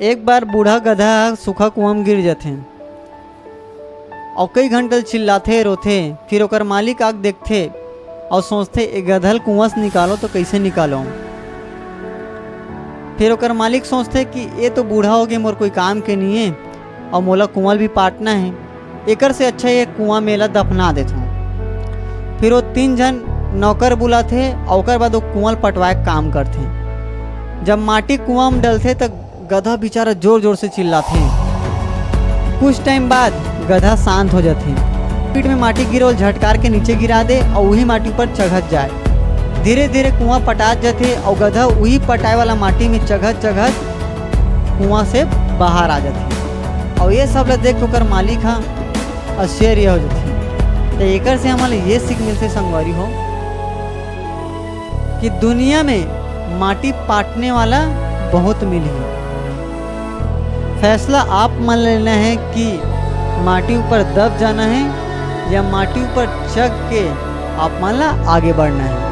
एक बार बूढ़ा गधा सूखा कुआं में गिर जाथे और कई घंटे चिल्लाथे रोथे। फिर ओकर मालिक आग देखथे और सोचते ए गधल कुआं से निकालो तो कैसे निकालो। फिर ओकर मालिक सोचते कि ये तो बूढ़ा हो गया, मोर कोई काम के नहीं है और मोला कुआं भी पाटना है, एकर से अच्छा ये कुआं मेला दफना देता। फिर वो 3 जन नौकर बुलाथे और ओकर बाद वो कुआं पटवाए काम करथे। जब माटी कुआं में डलथे तो गधा बेचारा जोर जोर से चिल्लाथे। कुछ टाइम बाद गधा शांत हो जाथे, पीठ में माटी गिरोल झटकार के नीचे गिरा दे और वही माटी पर चढ़त जाए। धीरे धीरे कुआं पटात जाथे और गधा वही पटाए वाला माटी में चढ़त चढ़त कुआं से बाहर आ जाथे। और ये सब ला देख ओकर मालिक हाँ आश्चर्य हो जाथे। तो एकर से हमारे ये सीख मिलते संगवारी हो कि दुनिया में माटी पाटने वाला बहुत मिली। फैसला आप मान लेना है कि माटी ऊपर दब जाना है या माटी ऊपर चढ़ के आप मान ला आगे बढ़ना है।